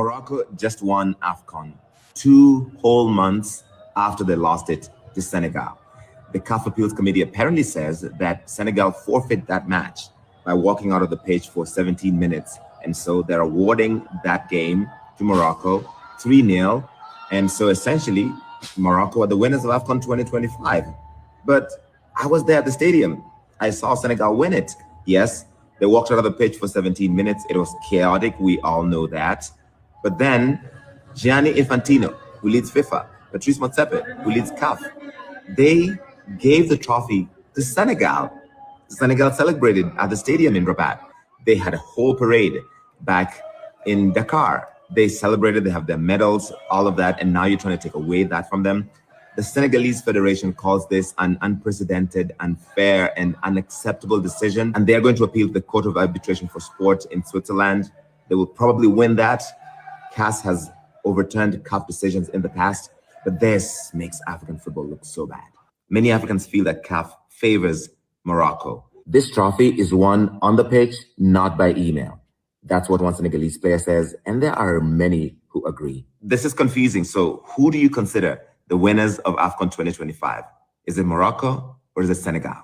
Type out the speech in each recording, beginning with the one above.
Morocco just won AFCON 2 whole months after they lost it to Senegal. The CAF Appeals Committee apparently says that Senegal forfeited that match by walking out of the pitch for 17 minutes. And so they're awarding that game to Morocco 3-0. And so essentially, Morocco are the winners of AFCON 2025. But I was there at the stadium. I saw Senegal win it. Yes, they walked out of the pitch for 17 minutes. It was chaotic. We all know that. But then Gianni Infantino, who leads FIFA, Patrice Motsepe, who leads CAF, they gave the trophy to Senegal. Senegal celebrated at the stadium in Rabat. They had a whole parade back in Dakar. They celebrated, they have their medals, all of that, and now you're trying to take away that from them. The Senegalese Federation calls this an unprecedented, unfair, and unacceptable decision, and they're going to appeal to the Court of Arbitration for Sport in Switzerland. They will probably win that. CAS has overturned CAF decisions in the past, but this makes African football look so bad. Many Africans feel that CAF favors Morocco. This trophy is won on the pitch, not by email. That's what one Senegalese player says, and there are many who agree. This is confusing. So who do you consider the winners of AFCON 2025? Is it Morocco or is it Senegal?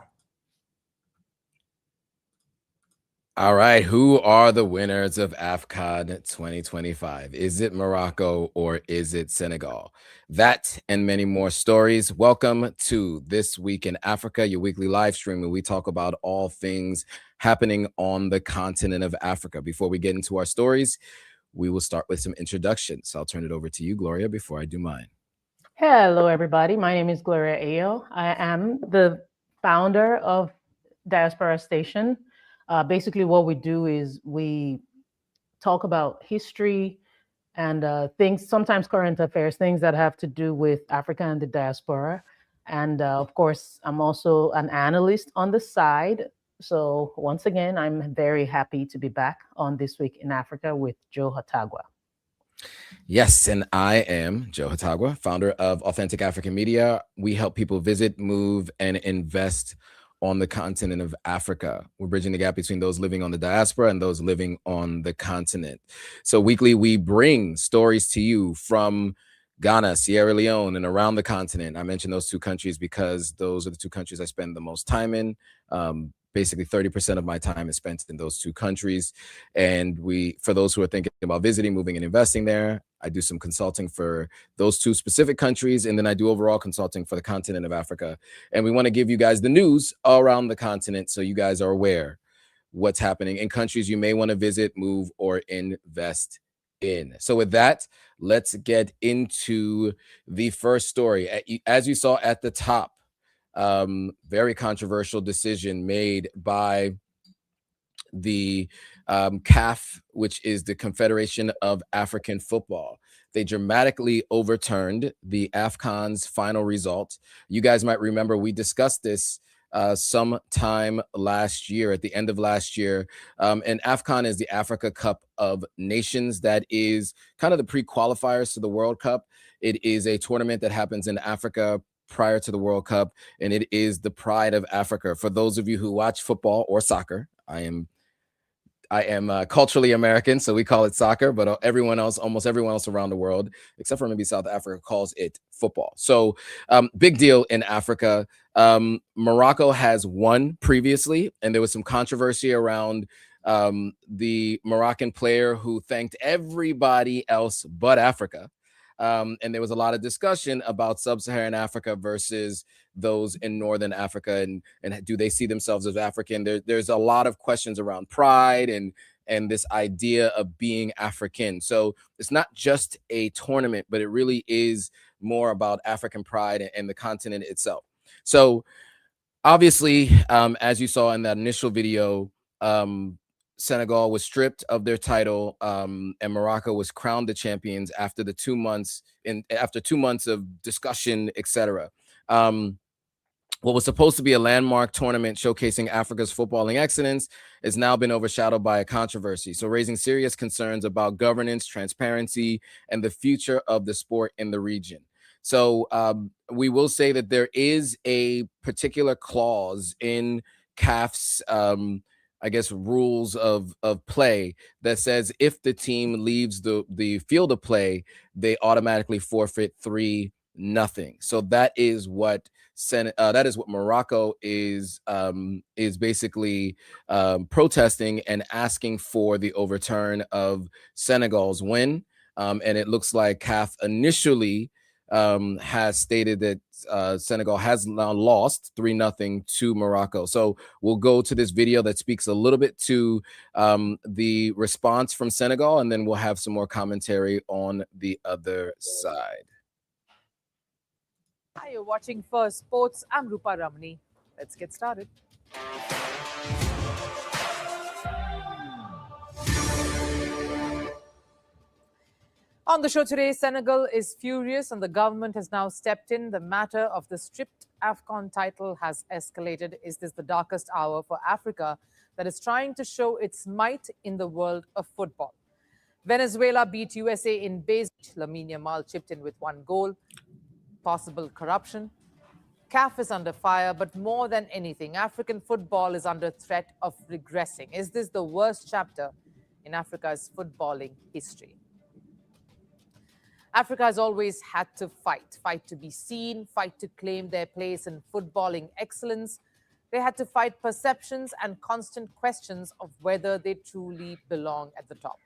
All right, who are the winners of AFCON 2025? Is it Morocco or is it Senegal? That and many more stories. Welcome to This Week in Africa, your weekly live stream where we talk about all things happening on the continent of Africa. Before we get into our stories, we will start with some introductions. I'll turn it over to you, Gloria, before I do mine. Hello, everybody. My name is Gloria Ayo. I am the founder of Diaspora Station. Basically, what we do is we talk about history and things, sometimes current affairs, things that have to do with Africa and the diaspora. And of course, I'm also an analyst on the side. So once again, I'm very happy to be back on This Week in Africa with Joe Hatagwa. Yes, and I am Joe Hatagwa, founder of Authentic African Media. We help people visit, move, and invest on the continent of Africa. We're bridging the gap between those living on the diaspora and those living on the continent. So weekly, we bring stories to you from Ghana, Sierra Leone, and around the continent. I mention those two countries because those are the two countries I spend the most time in. Basically 30% of my time is spent in those two countries. And for those who are thinking about visiting, moving, and investing there, I do some consulting for those two specific countries. And then I do overall consulting for the continent of Africa. And we want to give you guys the news all around the continent so you guys are aware what's happening in countries you may want to visit, move, or invest in. So with that, let's get into the first story. As you saw at the top, very controversial decision made by the CAF, which is the Confederation of African Football. They dramatically overturned the AFCON's final result. You guys might remember we discussed this sometime last year, at the end of last year. And AFCON is the Africa Cup of Nations. That is kind of the pre-qualifiers to the World Cup. It is a tournament that happens in Africa prior to the World Cup, and it is the pride of Africa. For those of you who watch football or soccer, I am culturally American, so we call it soccer, but almost everyone else around the world, except for maybe South Africa, calls it football. So big deal in Africa. Morocco has won previously, and there was some controversy around the Moroccan player who thanked everybody else but Africa. And there was a lot of discussion about sub-Saharan Africa versus those in Northern Africa, and do they see themselves as African? There's a lot of questions around pride and this idea of being African. So it's not just a tournament, but it really is more about African pride and the continent itself. So obviously, as you saw in that initial video, Senegal was stripped of their title, and Morocco was crowned the champions after 2 months of discussion, etc. What was supposed to be a landmark tournament showcasing Africa's footballing excellence has now been overshadowed by a controversy, so raising serious concerns about governance, transparency, and the future of the sport in the region. So we will say that there is a particular clause in CAF's I guess, rules of play that says if the team leaves the field of play, they automatically forfeit 3-0. So that is what Morocco is basically protesting and asking for the overturn of Senegal's win. And it looks like CAF initially has stated that Senegal has now lost 3-0 to Morocco. So we'll go to this video that speaks a little bit to the response from Senegal, and then we'll have some more commentary on the other side. Hi, you're watching First Sports. I'm Rupa Ramani. Let's get started. On the show today, Senegal is furious and the government has now stepped in. The matter of the stripped AFCON title has escalated. Is this the darkest hour for Africa that is trying to show its might in the world of football? Venezuela beat USA in base. Lamine Yamal chipped in with 1 goal. Possible corruption. CAF is under fire, but more than anything, African football is under threat of regressing. Is this the worst chapter in Africa's footballing history? Africa has always had to fight to be seen, fight to claim their place in footballing excellence. They had to fight perceptions and constant questions of whether they truly belong at the top.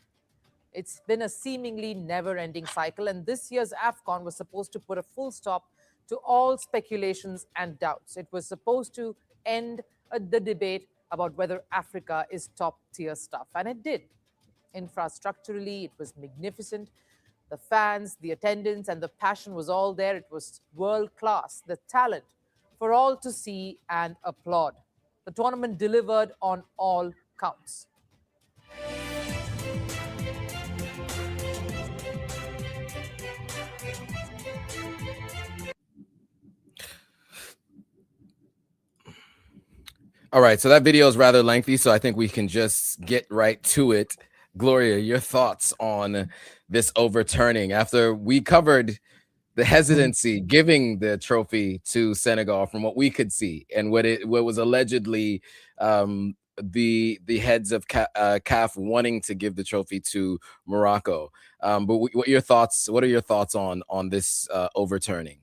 It's been a seemingly never-ending cycle, and this year's AFCON was supposed to put a full stop to all speculations and doubts. It was supposed to end the debate about whether Africa is top-tier stuff, and it did. Infrastructurally, it was magnificent. The fans, the attendance, and the passion was all there. It was world-class, the talent for all to see and applaud. The tournament delivered on all counts. All right, so that video is rather lengthy, so I think we can just get right to it. Gloria, your thoughts on this overturning after we covered the hesitancy giving the trophy to Senegal from what we could see and what was allegedly the heads of CAF wanting to give the trophy to Morocco. But what are your thoughts on this overturning?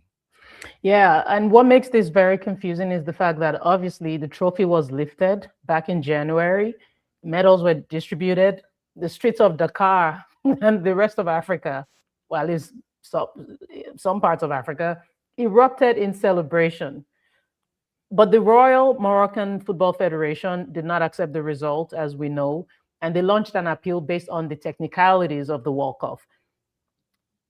Yeah, and what makes this very confusing is the fact that obviously the trophy was lifted back in January, medals were distributed, the streets of Dakar and the rest of Africa, well, at least some parts of Africa, erupted in celebration. But the Royal Moroccan Football Federation did not accept the result, as we know, and they launched an appeal based on the technicalities of the walk-off.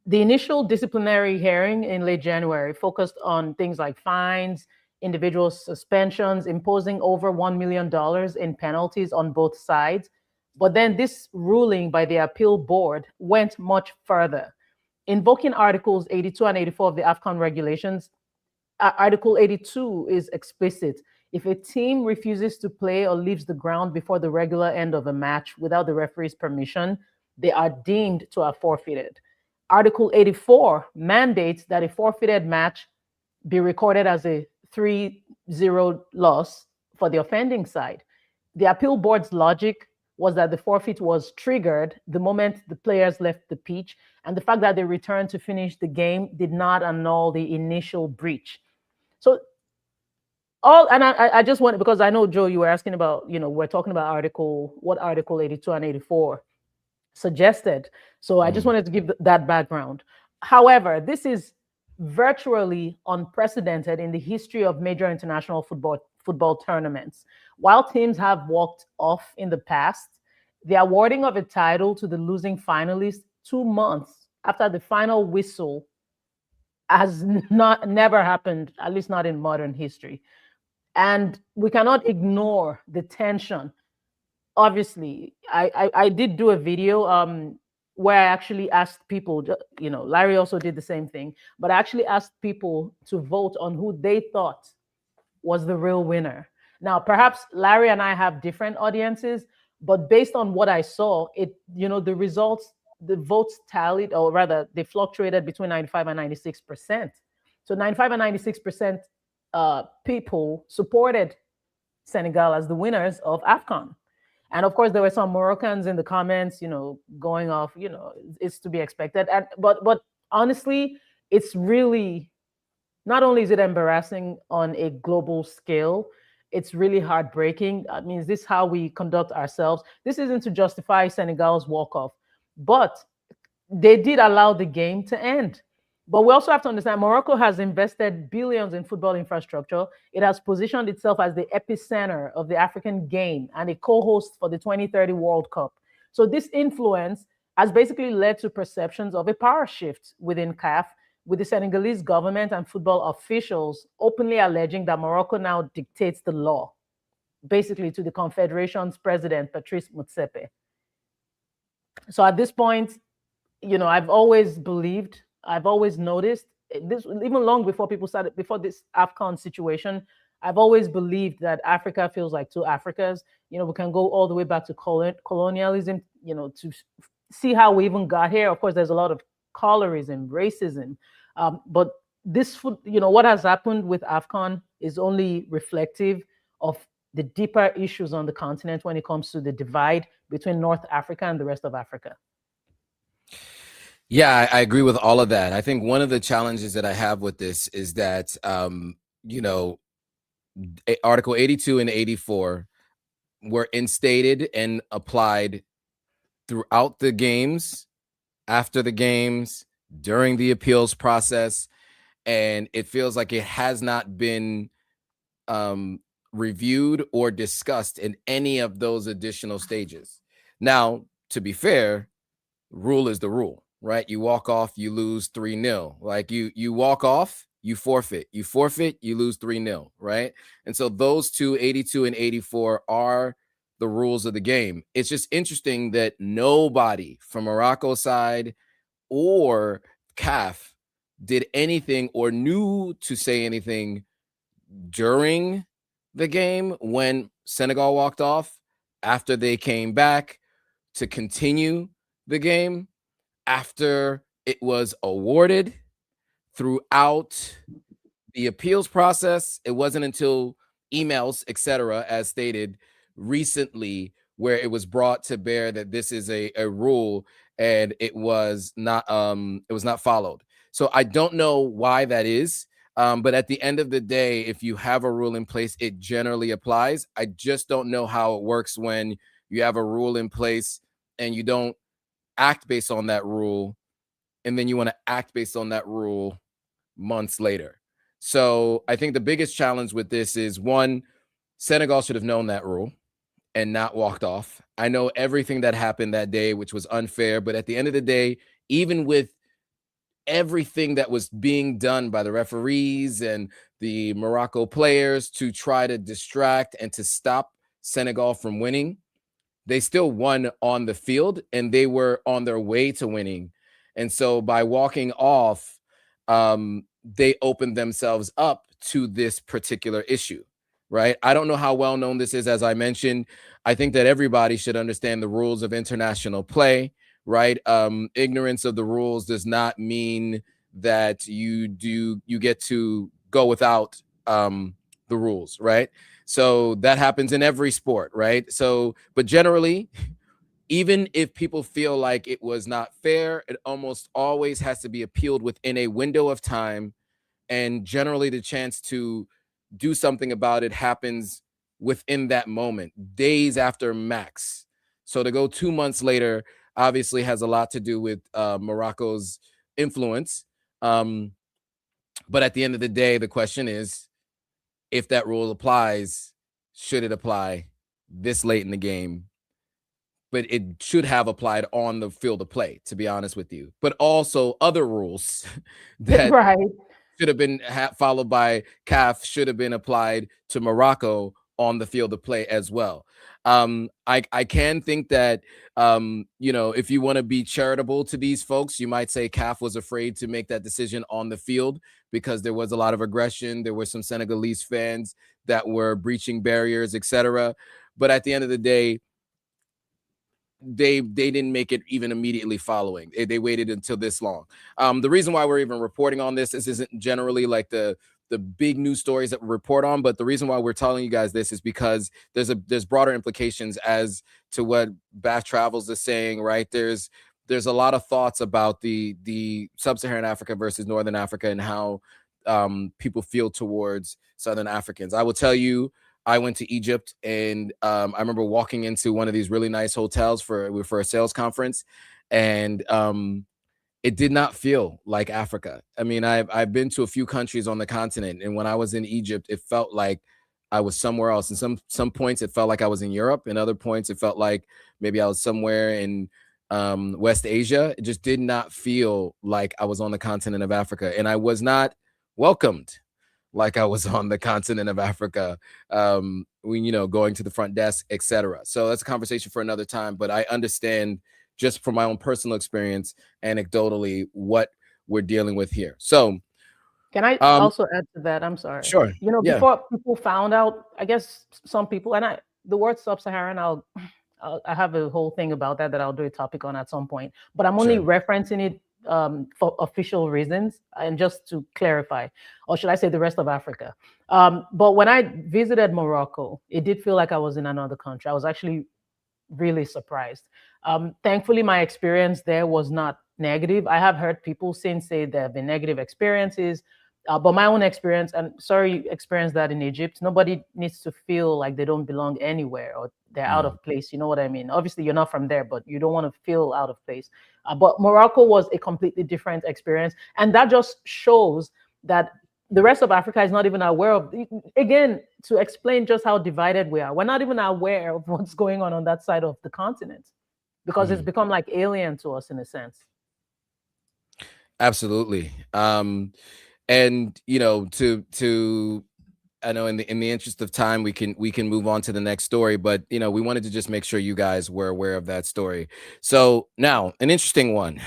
The initial disciplinary hearing in late January focused on things like fines, individual suspensions, imposing over $1 million in penalties on both sides. But then this ruling by the appeal board went much further. Invoking Articles 82 and 84 of the AFCON regulations, Article 82 is explicit. If a team refuses to play or leaves the ground before the regular end of a match without the referee's permission, they are deemed to have forfeited. Article 84 mandates that a forfeited match be recorded as a 3-0 loss for the offending side. The appeal board's logic was that the forfeit was triggered the moment the players left the pitch, and the fact that they returned to finish the game did not annul the initial breach. So I just wanted, because I know, Joe, you were asking about, we're talking about what Article 82 and 84 suggested. So I just wanted to give that background. However, this is virtually unprecedented in the history of major international football tournaments. While teams have walked off in the past, the awarding of a title to the losing finalist 2 months after the final whistle has never happened, at least not in modern history. And we cannot ignore the tension. Obviously, I did do a video where I actually asked people, Larry also did the same thing, but I actually asked people to vote on who they thought was the real winner. Now, perhaps Larry and I have different audiences, but based on what I saw, the results, the votes tallied, or rather, they fluctuated between 95 and 96%. So 95 and 96% people supported Senegal as the winners of AFCON. And of course, there were some Moroccans in the comments, going off, it's to be expected. But honestly, it's really, not only is it embarrassing on a global scale, it's really heartbreaking. I mean, is this how we conduct ourselves? This isn't to justify Senegal's walk-off, but they did allow the game to end. But we also have to understand Morocco has invested billions in football infrastructure. It has positioned itself as the epicenter of the African game and a co-host for the 2030 World Cup. So this influence has basically led to perceptions of a power shift within CAF, with the Senegalese government and football officials openly alleging that Morocco now dictates the law, basically to the Confederation's president, Patrice Motsepe. So at this point, I've always noticed this, even long before people started, before this AFCON situation, I've always believed that Africa feels like two Africas. We can go all the way back to colonialism, to see how we even got here. Of course, there's a lot of colorism, racism, but this, what has happened with AFCON is only reflective of the deeper issues on the continent when it comes to the divide between North Africa and the rest of Africa. Yeah, I agree with all of that. I think one of the challenges that I have with this is that, Article 82 and 84 were instated and applied throughout the games, after the games, during the appeals process, and it feels like it has not been reviewed or discussed in any of those additional stages. Now, to be fair, rule is the rule, right? You walk off, you lose 3-0. Like you walk off, you forfeit. You forfeit, you lose 3-0, right? And so those two, 82 and 84, are the rules of the game. It's just interesting that nobody from Morocco's side or CAF did anything or knew to say anything during the game when Senegal walked off, after they came back to continue the game, after it was awarded, throughout the appeals process. It wasn't until emails, etc., as stated recently, where it was brought to bear that this is a rule, and it was not followed. So I don't know why that is. But at the end of the day, if you have a rule in place, it generally applies. I just don't know how it works when you have a rule in place and you don't act based on that rule, and then you want to act based on that rule months later. So I think the biggest challenge with this is, one, Senegal should have known that rule and not walked off. I know everything that happened that day, which was unfair, but at the end of the day, even with everything that was being done by the referees and the Morocco players to try to distract and to stop Senegal from winning, they still won on the field, and they were on their way to winning. And so by walking off, they opened themselves up to this particular issue, right? I don't know how well known this is. As I mentioned, I think that everybody should understand the rules of international play, right? Ignorance of the rules does not mean that you get to go without the rules, right? So that happens in every sport, right? So, but generally, even if people feel like it was not fair, it almost always has to be appealed within a window of time. And generally the chance to do something about it happens within that moment, days after max. So to go 2 months later obviously has a lot to do with Morocco's influence. But at the end of the day, the question is, if that rule applies, should it apply this late in the game? But it should have applied on the field of play, to be honest with you. But also other rules that should have been followed by CAF should have been applied to Morocco on the field of play as well. I can think that, if you want to be charitable to these folks, you might say CAF was afraid to make that decision on the field because there was a lot of aggression. There were some Senegalese fans that were breaching barriers, etc. But at the end of the day, they didn't make it even immediately following. They waited until this long. The reason why we're even reporting on this isn't generally like the big news stories that we report on. But the reason why we're telling you guys this is because there's broader implications as to what Bath Travels is saying, right? There's a lot of thoughts about the sub-Saharan Africa versus Northern Africa and how people feel towards Southern Africans. I will tell you, I went to Egypt, and I remember walking into one of these really nice hotels for a sales conference, and it did not feel like Africa. I mean, I've been to a few countries on the continent, and when I was in Egypt, it felt like I was somewhere else. And some points it felt like I was in Europe, and other points it felt like maybe I was somewhere in West Asia. It just did not feel like I was on the continent of Africa, and I was not welcomed like I was on the continent of Africa, when, going to the front desk, etc. So that's a conversation for another time, but I understand just from my own personal experience, anecdotally, what we're dealing with here. So can I also add to that? I'm sorry. Sure. Before people found out, I guess some people, and the word sub-Saharan, I have a whole thing about that I'll do a topic on at some point, but I'm only referencing it for official reasons and just to clarify, or should I say the rest of Africa. But when I visited Morocco, it did feel like I was in another country. I was actually really surprised. Thankfully, my experience there was not negative. I have heard people since say there have been negative experiences, but my own experience, and sorry you experienced that in Egypt, nobody needs to feel like they don't belong anywhere or they're out of place. You know what I mean? Obviously, you're not from there, but you don't want to feel out of place. But Morocco was a completely different experience. And that just shows that the rest of Africa is not even aware of, again, to explain just how divided we are. We're not even aware of what's going on that side of the continent because it's become like alien to us in a sense. Absolutely. And, I know in the interest of time, we can move on to the next story, but we wanted to just make sure you guys were aware of that story. So now an interesting one,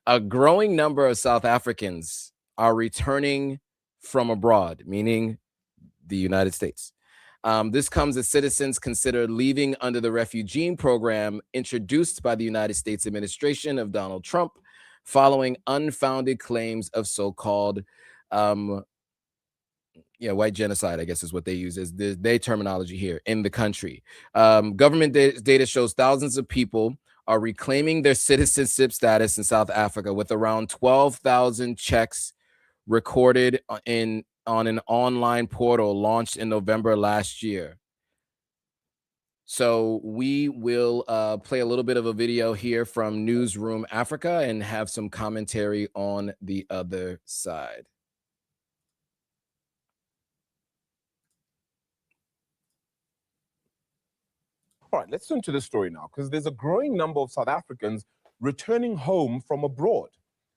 a growing number of South Africans are returning from abroad, meaning the United States. This comes as citizens consider leaving under the refugee program introduced by the United States administration of Donald Trump, following unfounded claims of so-called white genocide, I guess is what they use as their terminology here in the country. Government data shows thousands of people are reclaiming their citizenship status in South Africa, with around 12,000 checks recorded on an online portal launched in November last year. So we will play a little bit of a video here from Newsroom Africa and have some commentary on the other side. All right, let's turn to this story now, because there's a growing number of South Africans returning home from abroad.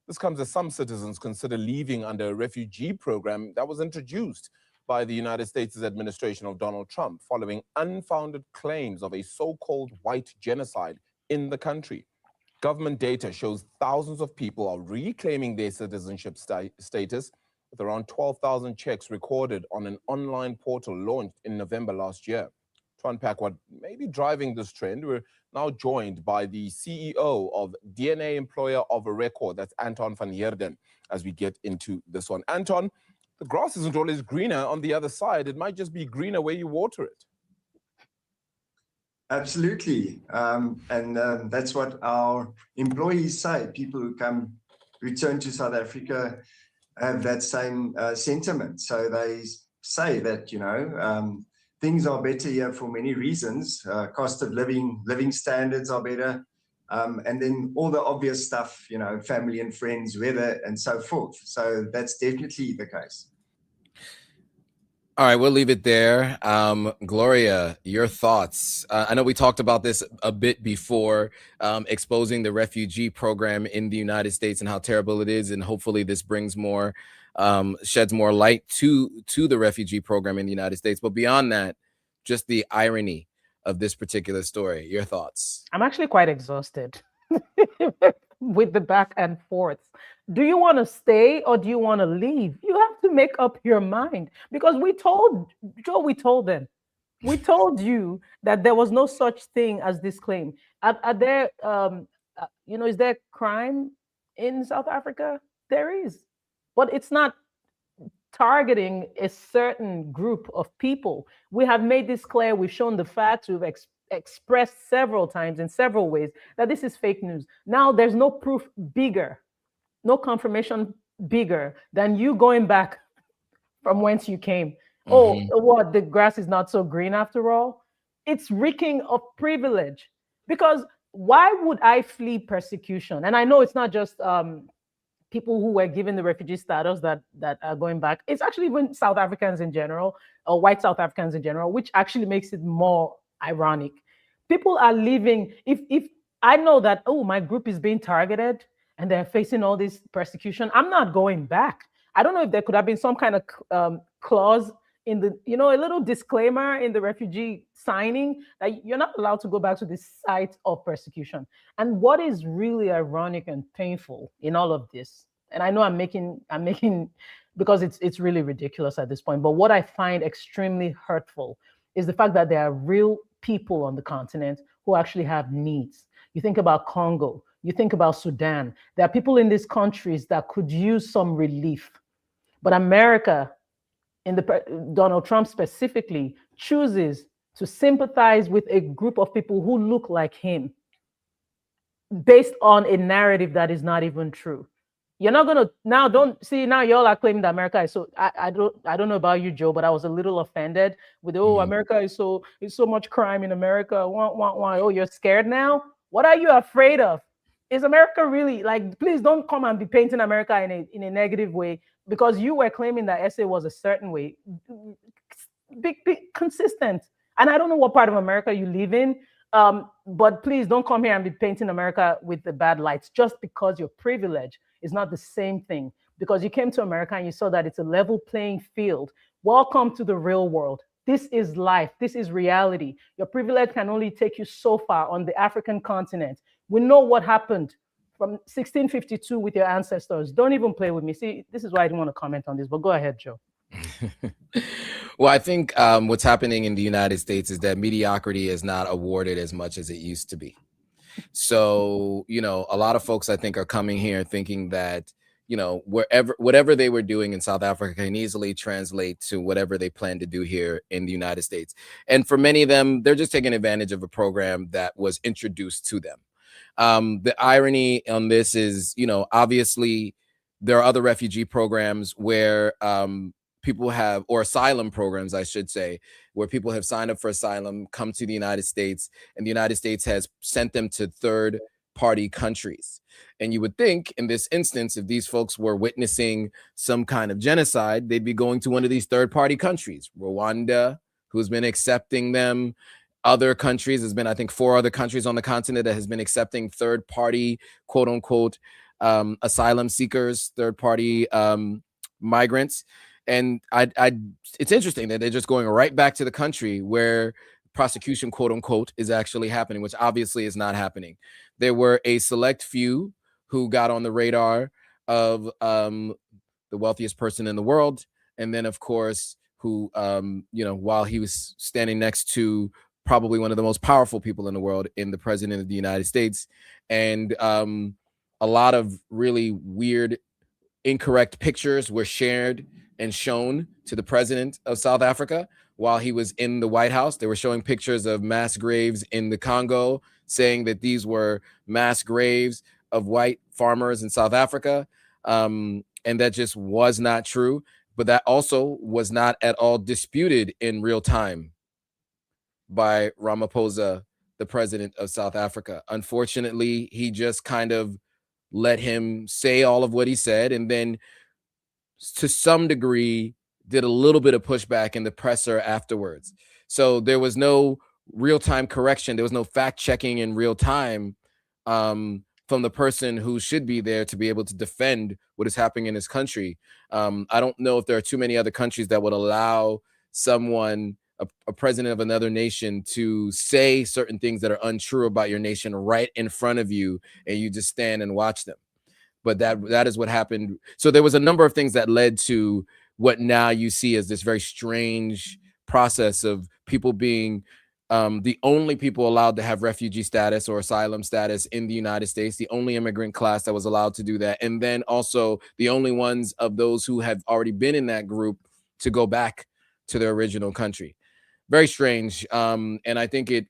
This comes as some citizens consider leaving under a refugee program that was introduced by the United States administration of Donald Trump, following unfounded claims of a so-called white genocide in the country. Government data shows thousands of people are reclaiming their citizenship status, with around 12,000 checks recorded on an online portal launched in November last year. To unpack what may be driving this trend, we're now joined by the CEO of DNA Employer of a Record, that's Anton van Heerden, as we get into this one. Anton, the grass isn't always greener on the other side. It might just be greener where you water it. Absolutely. That's what our employees say. People who return to South Africa have that same sentiment. So they say that, things are better here for many reasons. Cost of living standards are better. And then all the obvious stuff, family and friends, weather, and so forth. So that's definitely the case. All right, we'll leave it there. Gloria, your thoughts. I know we talked about this a bit before, exposing the refugee program in the United States and how terrible it is. And hopefully this brings more, sheds more light to the refugee program in the United States. But beyond that, just the irony of this particular story. Your thoughts? I'm actually quite exhausted with the back and forth. Do you want to stay or do you want to leave? You have to make up your mind, because we told them, we told you that there was no such thing as this claim. Are there, is there crime in South Africa? There is, but it's not targeting a certain group of people. We have made this clear. We've shown the facts. We've expressed several times in several ways that this is fake news. Now there's no proof bigger, no confirmation bigger than you going back from whence you came. Oh, what? The grass is not so green after all? It's reeking of privilege. Because why would I flee persecution? And I know it's not just people who were given the refugee status that are going back. It's actually even South Africans in general, or white South Africans in general, which actually makes it more ironic. People are leaving. If I know that, oh, my group is being targeted and they're facing all this persecution, I'm not going back. I don't know if there could have been some kind of clause in the, a little disclaimer in the refugee signing that you're not allowed to go back to the site of persecution. And what is really ironic and painful in all of this, and I know I'm making because it's really ridiculous at this point, but what I find extremely hurtful is the fact that there are real people on the continent who actually have needs. You think about Congo, you think about Sudan. There are people in these countries that could use some relief. But America, Donald Trump specifically, chooses to sympathize with a group of people who look like him based on a narrative that is not even true. You're not gonna now y'all are claiming that America is so I don't know about you, Joe, but I was a little offended with America is so much crime in America. Why? Oh, you're scared now? What are you afraid of? Is America really, like, please don't come and be painting America in a negative way, because you were claiming that SA was a certain way. Be consistent. And I don't know what part of America you live in, but please don't come here and be painting America with the bad lights just because you're privileged. Is not the same thing, because you came to America and you saw that it's a level playing field. Welcome to the real world. This is life. This is reality. Your privilege can only take you so far on the African continent. We know what happened from 1652 with your ancestors. Don't even play with me. See, this is why I didn't want to comment on this, but go ahead, Joe. Well, I think what's happening in the United States is that mediocrity is not awarded as much as it used to be. So, a lot of folks, I think, are coming here thinking that, whatever they were doing in South Africa can easily translate to whatever they plan to do here in the United States. And for many of them, they're just taking advantage of a program that was introduced to them. The irony on this is, obviously there are other refugee programs where people have, or asylum programs, I should say, where people have signed up for asylum, come to the United States, and the United States has sent them to third-party countries. And you would think in this instance, if these folks were witnessing some kind of genocide, they'd be going to one of these third-party countries. Rwanda, who's been accepting them. Other countries, there's been, I think, 4 other countries on the continent that has been accepting third-party, quote-unquote, asylum seekers, third-party migrants. And it's interesting that they're just going right back to the country where prosecution, quote unquote, is actually happening, which obviously is not happening. There were a select few who got on the radar of the wealthiest person in the world. And then, of course, who, while he was standing next to probably one of the most powerful people in the world, in the president of the United States. And a lot of really weird, incorrect pictures were shared and shown to the president of South Africa while he was in the White House. They were showing pictures of mass graves in the Congo, saying that these were mass graves of white farmers in South Africa. And that just was not true. But that also was not at all disputed in real time by Ramaphosa, the president of South Africa. Unfortunately, he just kind of let him say all of what he said, and then to some degree did a little bit of pushback in the presser afterwards. So there was no real-time correction. There was no fact checking in real time from the person who should be there to be able to defend what is happening in his country. I don't know if there are too many other countries that would allow someone, a president of another nation, to say certain things that are untrue about your nation right in front of you, and you just stand and watch them. But that is what happened. So there was a number of things that led to what now you see as this very strange process of people being the only people allowed to have refugee status or asylum status in the United States, the only immigrant class that was allowed to do that, and then also the only ones of those who have already been in that group to go back to their original country. Very strange, and I think it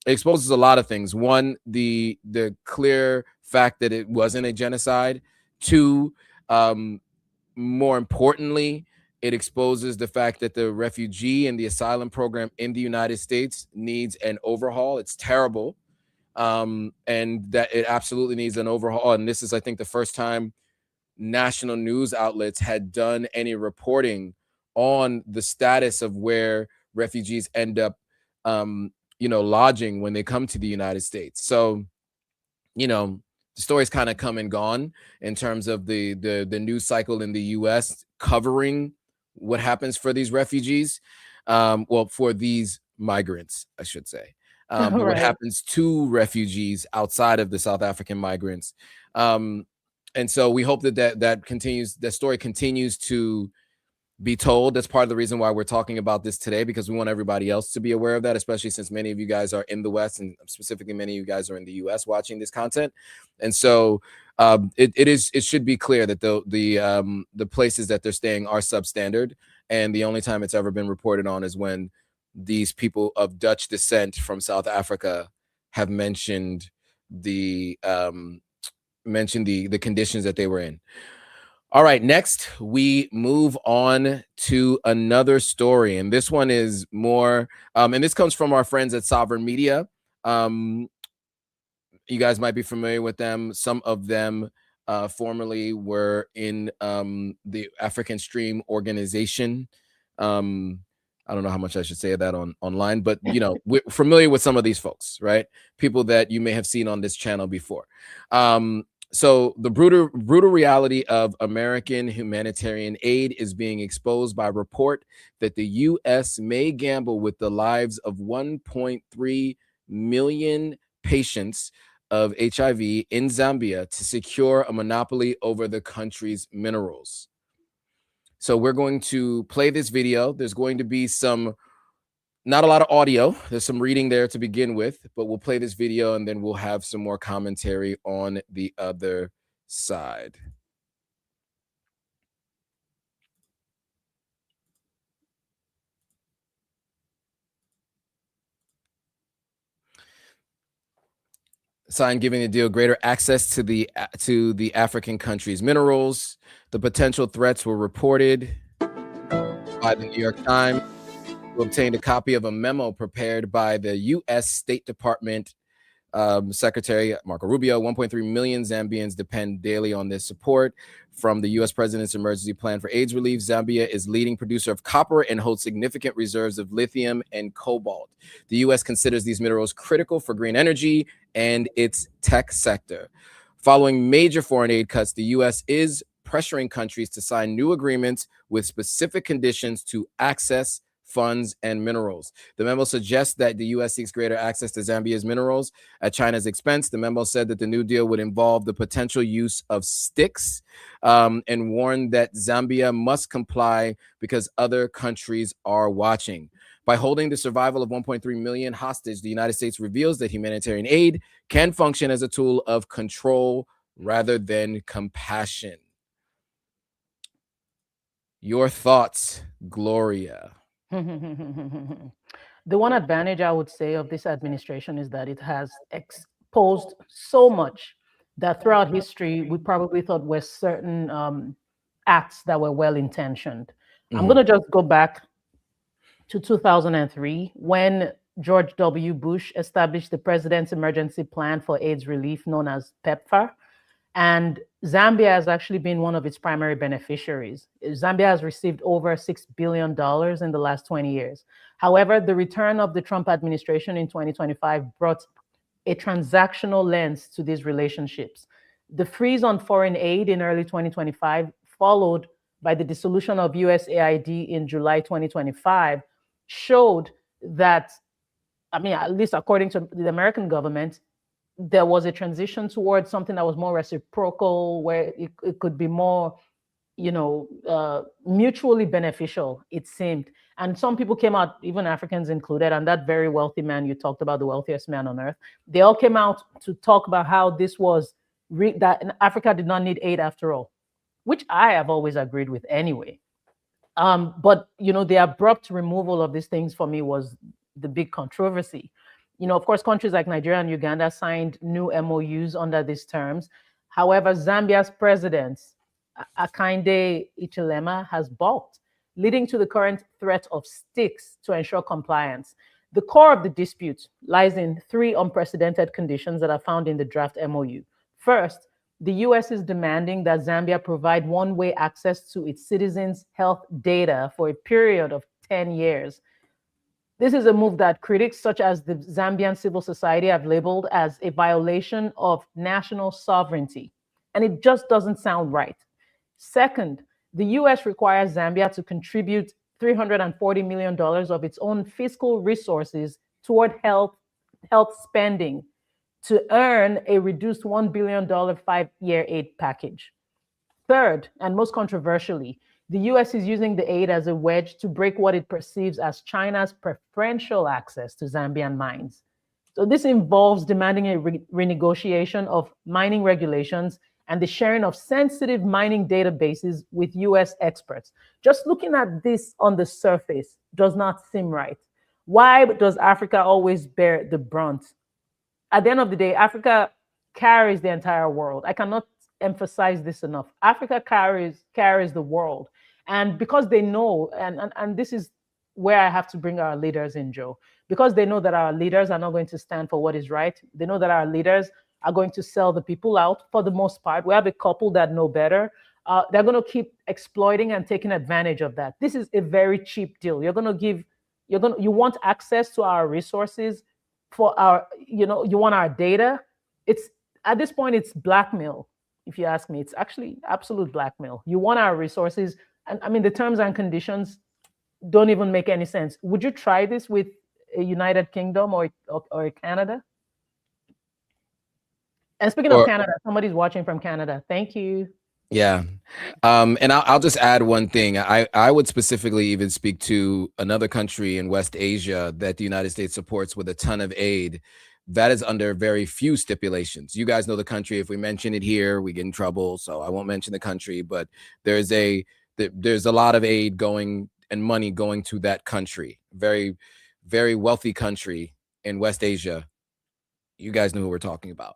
exposes a lot of things. One, the clear fact that it wasn't a genocide. Two, more importantly, it exposes the fact that the refugee and the asylum program in the United States needs an overhaul. It's terrible, and that it absolutely needs an overhaul. And this is, I think, the first time national news outlets had done any reporting on the status of where refugees end up, lodging when they come to the United States. So, the story's kind of come and gone in terms of the news cycle in the U.S. covering what happens for these refugees, for these migrants, I should say, but what happens to refugees outside of the South African migrants. And so we hope that continues, that story continues to be told. That's part of the reason why we're talking about this today, because we want everybody else to be aware of that, especially since many of you guys are in the West, and specifically many of you guys are in the US watching this content. And so it should be clear that the places that they're staying are substandard, and the only time it's ever been reported on is when these people of Dutch descent from South Africa have mentioned the conditions that they were in. All right, next we move on to another story, and this one is more, and this comes from our friends at Sovereign Media. You guys might be familiar with them. Some of them formerly were in the African Stream organization. I don't know how much I should say of that online, but we're familiar with some of these folks, right? People that you may have seen on this channel before. So the brutal reality of American humanitarian aid is being exposed by a report that the U.S. may gamble with the lives of 1.3 million patients of HIV in Zambia to secure a monopoly over the country's minerals. So we're going to play this video. There's going to be not a lot of audio. There's some reading there to begin with, but we'll play this video and then we'll have some more commentary on the other side. Sign giving the deal greater access to the African country's minerals. The potential threats were reported by the New York Times, who obtained a copy of a memo prepared by the U.S. State Department Secretary Marco Rubio. 1.3 million Zambians depend daily on this support from the U.S. President's emergency plan for AIDS relief. Zambia is leading producer of copper and holds significant reserves of lithium and cobalt. The U.S. considers these minerals critical for green energy and its tech sector. Following major foreign aid cuts, the U.S. is pressuring countries to sign new agreements with specific conditions to access funds and minerals. The memo suggests that the U.S. seeks greater access to Zambia's minerals at China's expense. The memo said that the new deal would involve the potential use of sticks, and warned that Zambia must comply because other countries are watching. By holding the survival of 1.3 million hostage, the United States reveals that humanitarian aid can function as a tool of control rather than compassion. Your thoughts, Gloria? The one advantage I would say of this administration is that it has exposed so much that throughout history, we probably thought were certain acts that were well-intentioned. I'm going to just go back to 2003 when George W. Bush established the President's Emergency Plan for AIDS Relief, known as PEPFAR. And Zambia has actually been one of its primary beneficiaries. Zambia has received over $6 billion in the last 20 years. However, the return of the Trump administration in 2025 brought a transactional lens to these relationships. The freeze on foreign aid in early 2025, followed by the dissolution of USAID in July 2025, showed that, at least according to the American government, there was a transition towards something that was more reciprocal, where it could be more mutually beneficial, it seemed. And some people came out, even Africans included, and that very wealthy man you talked about, the wealthiest man on earth, they all came out to talk about how this was that Africa did not need aid after all, which I have always agreed with anyway. But the abrupt removal of these things for me was the big controversy. Of course, countries like Nigeria and Uganda signed new MOUs under these terms. However, Zambia's president, Akande Ichilema, has balked, leading to the current threat of sticks to ensure compliance. The core of the dispute lies in three unprecedented conditions that are found in the draft MOU. First, the US is demanding that Zambia provide one-way access to its citizens' health data for a period of 10 years. This is a move that critics such as the Zambian civil society have labeled as a violation of national sovereignty, and it just doesn't sound right. Second, the US requires Zambia to contribute $340 million of its own fiscal resources toward health spending to earn a reduced $1 billion 5-year aid package. Third, and most controversially, the US is using the aid as a wedge to break what it perceives as China's preferential access to Zambian mines. So this involves demanding a renegotiation of mining regulations and the sharing of sensitive mining databases with US experts. Just looking at this on the surface does not seem right. Why does Africa always bear the brunt? At the end of the day, Africa carries the entire world. I cannot emphasize this enough. Africa carries the world. And because they know, and this is where I have to bring our leaders in, Joe, because they know that our leaders are not going to stand for what is right. They know that our leaders are going to sell the people out for the most part. We have a couple that know better. They're going to keep exploiting and taking advantage of that. This is a very cheap deal. You want access to our resources for you want our data. It's at this point, it's blackmail. If you ask me, it's actually absolute blackmail. You want our resources. And I mean, the terms and conditions don't even make any sense. Would you try this with a United Kingdom or Canada? And speaking of Canada, somebody's watching from Canada. Thank you. Yeah. And I'll just add one thing. I would specifically even speak to another country in West Asia that the United States supports with a ton of aid. That is under very few stipulations. You guys know the country. If we mention it here, we get in trouble. So I won't mention the country, but there's a lot of aid going and money going to that country. Very, very wealthy country in West Asia. You guys know who we're talking about.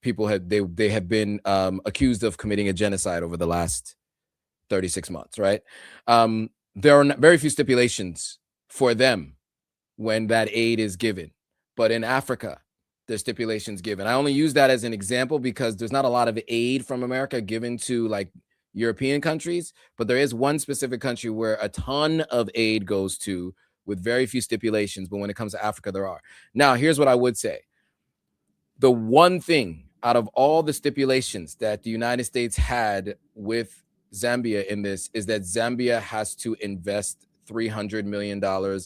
People have been accused of committing a genocide over the last 36 months, right? There are very few stipulations for them when that aid is given. But in Africa, there's stipulations given. I only use that as an example because there's not a lot of aid from America given to like European countries, but there is one specific country where a ton of aid goes to with very few stipulations. But when it comes to Africa, there are. Now, here's what I would say. The one thing out of all the stipulations that the United States had with Zambia in this is that Zambia has to invest $300 million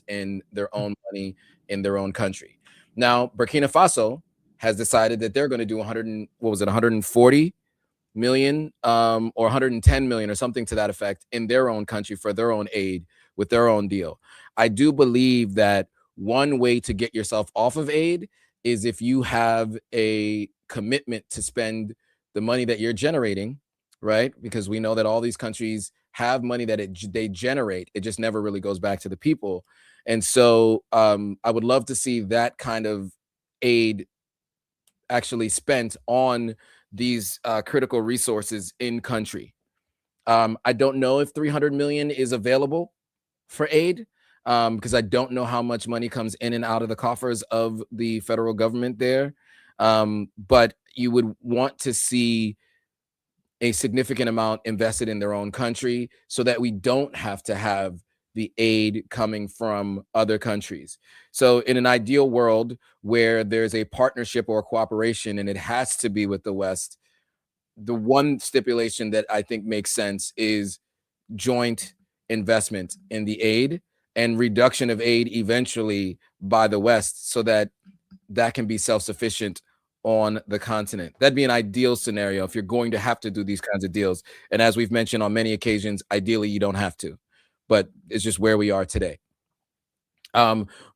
in their own money in their own country. Now, Burkina Faso has decided that they're going to do 140 million or 110 million or something to that effect in their own country for their own aid with their own deal. I do believe that one way to get yourself off of aid is if you have a commitment to spend the money that you're generating, right? Because we know that all these countries have money that they generate. It just never really goes back to the people. And so I would love to see that kind of aid actually spent on these critical resources in country. I don't know if 300 million is available for aid because I don't know how much money comes in and out of the coffers of the federal government there. But you would want to see a significant amount invested in their own country so that we don't have to have the aid coming from other countries. So in an ideal world where there's a partnership or a cooperation and it has to be with the West, the one stipulation that I think makes sense is joint investment in the aid and reduction of aid eventually by the West so that that can be self-sufficient on the continent. That'd be an ideal scenario if you're going to have to do these kinds of deals. And as we've mentioned on many occasions, ideally you don't have to, but it's just where we are today.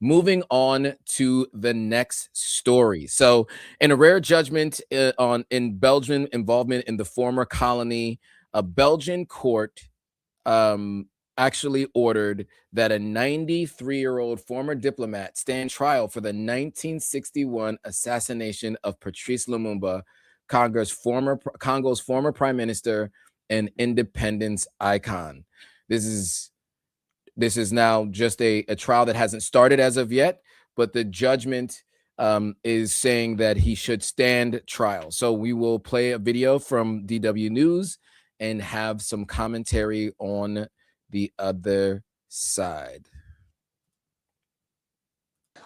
Moving on to the next story. So in a rare judgment in Belgian involvement in the former colony, a Belgian court actually ordered that a 93-year-old former diplomat stand trial for the 1961 assassination of Patrice Lumumba, Congo's former prime minister and independence icon. This is now just a trial that hasn't started as of yet, but the judgment is saying that he should stand trial. So we will play a video from DW News and have some commentary on the other side.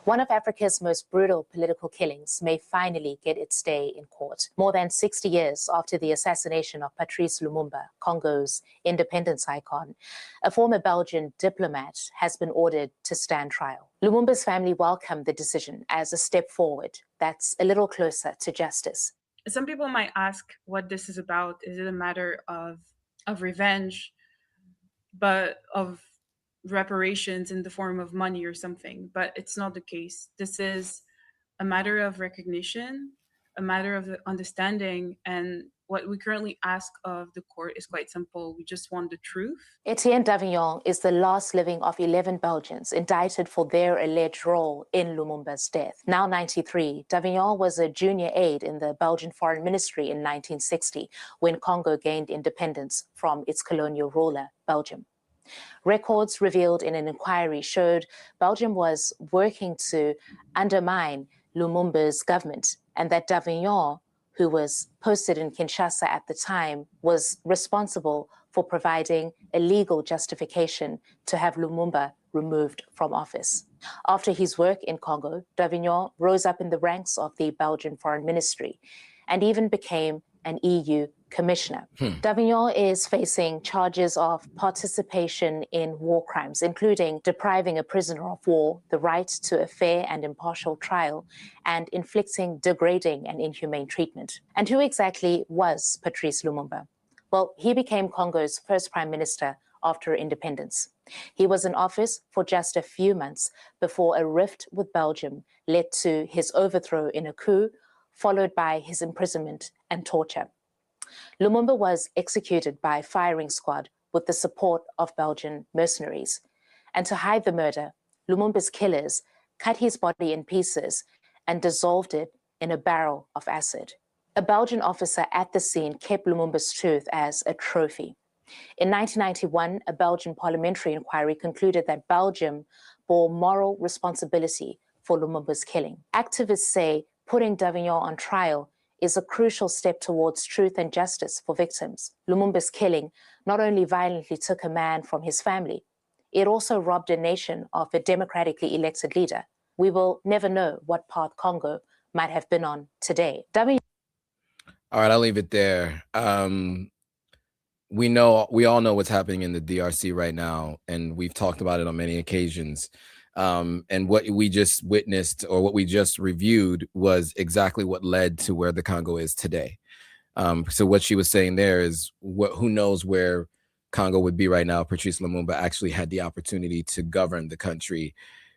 One of Africa's most brutal political killings may finally get its day in court. More than 60 years after the assassination of Patrice Lumumba, Congo's independence icon, a former Belgian diplomat has been ordered to stand trial. Lumumba's family welcomed the decision as a step forward that's a little closer to justice. Some people might ask what this is about. Is it a matter of revenge, but of reparations in the form of money or something? But it's not the case. This is a matter of recognition, a matter of understanding, and what we currently ask of the court is quite simple. We just want the truth. Etienne Davignon is the last living of 11 Belgians indicted for their alleged role in Lumumba's death. Now 93, Davignon was a junior aide in the Belgian Foreign Ministry in 1960 when Congo gained independence from its colonial ruler, Belgium. Records revealed in an inquiry showed Belgium was working to undermine Lumumba's government, and that Davignon, who was posted in Kinshasa at the time, was responsible for providing a legal justification to have Lumumba removed from office. After his work in Congo, Davignon rose up in the ranks of the Belgian Foreign Ministry and even became an EU commissioner. Davignon is facing charges of participation in war crimes, including depriving a prisoner of war the right to a fair and impartial trial and inflicting degrading and inhumane treatment. And who exactly was Patrice Lumumba? Well, he became Congo's first prime minister after independence. He was in office for just a few months before a rift with Belgium led to his overthrow in a coup, followed by his imprisonment and torture. Lumumba was executed by firing squad with the support of Belgian mercenaries. And to hide the murder, Lumumba's killers cut his body in pieces and dissolved it in a barrel of acid. A Belgian officer at the scene kept Lumumba's tooth as a trophy. In 1991, a Belgian parliamentary inquiry concluded that Belgium bore moral responsibility for Lumumba's killing. Activists say putting Davignon on trial is a crucial step towards truth and justice for victims. Lumumba's killing not only violently took a man from his family, it also robbed a nation of a democratically elected leader. We will never know what path Congo might have been on today. All right, I'll leave it there. We all know what's happening in the DRC right now, and we've talked about it on many occasions. And what we just witnessed or what we just reviewed was exactly what led to where the Congo is today. So what she was saying there is who knows where Congo would be right now if Patrice Lumumba actually had the opportunity to govern the country.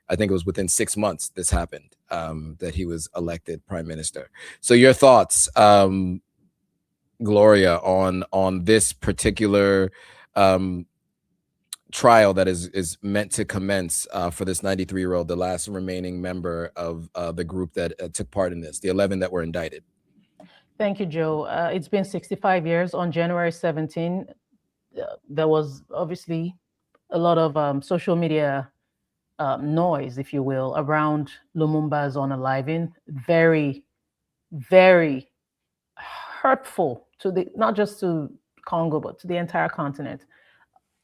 I think it was within 6 months this happened, that he was elected prime minister. So your thoughts, Gloria, on this particular trial that is meant to commence for this 93-year-old, the last remaining member of the group that took part in this, the 11 that were indicted. Thank you, Joe. It's been 65 years. On January 17, there was obviously a lot of social media noise, if you will, around Lumumba's unaliving. Very, very hurtful to not just to Congo, but to the entire continent.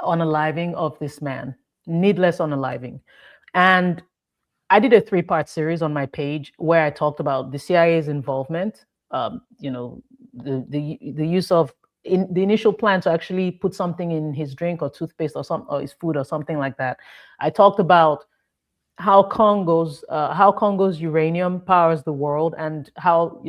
Unaliving of this man, needless unaliving. And I did a 3-part series on my page where I talked about the CIA's involvement, the use of the initial plan to actually put something in his drink or toothpaste or his food or something like that. I talked about how Congo's uranium powers the world, and how,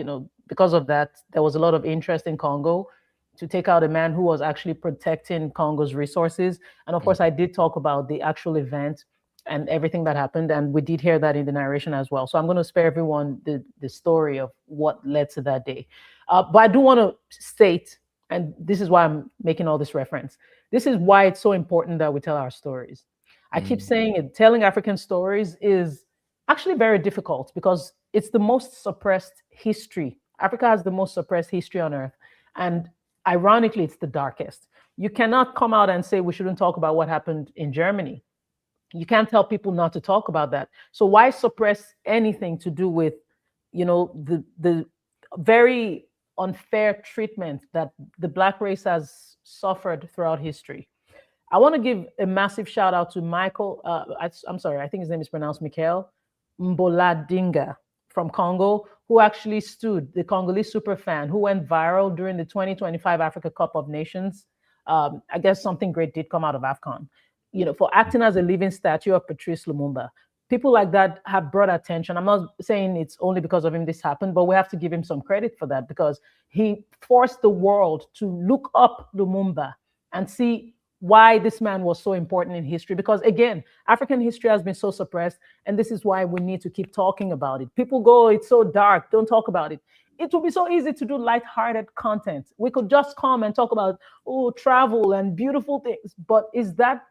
because of that, there was a lot of interest in Congo to take out a man who was actually protecting Congo's resources. And of course, I did talk about the actual event and everything that happened, and we did hear that in the narration as well. So I'm going to spare everyone the story of what led to that day. But I do want to state, and this is why I'm making all this reference, this is why it's so important that we tell our stories. I keep saying it, telling African stories is actually very difficult because it's the most suppressed history. Africa has the most suppressed history on earth. And ironically, it's the darkest. You cannot come out and say we shouldn't talk about what happened in Germany. You can't tell people not to talk about that. So why suppress anything to do with, the very unfair treatment that the Black race has suffered throughout history? I want to give a massive shout out to Michael. I'm sorry, I think his name is pronounced Michael Mboladinga from Congo, who actually stood, the Congolese super fan who went viral during the 2025 Africa Cup of Nations. I guess something great did come out of AFCON, for acting as a living statue of Patrice Lumumba. People like that have brought attention. I'm not saying it's only because of him this happened, but we have to give him some credit for that, because he forced the world to look up Lumumba and see why this man was so important in history. Because again, African history has been so suppressed, and this is why we need to keep talking about it. People go, it's so dark, don't talk about it. It would be so easy to do lighthearted content. We could just come and talk about, travel and beautiful things, but is that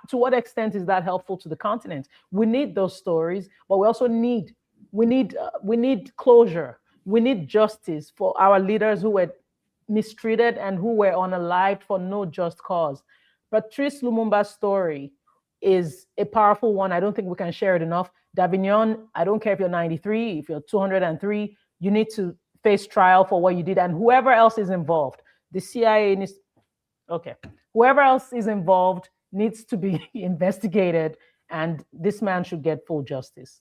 to what extent is that helpful to the continent? We need those stories, but we also need closure. We need justice for our leaders who were mistreated and who were unalived for no just cause. Patrice Lumumba's story is a powerful one. I don't think we can share it enough. Davignon, I don't care if you're 93, if you're 203, you need to face trial for what you did. And whoever else is involved, the CIA needs, whoever else is involved needs to be investigated, and this man should get full justice.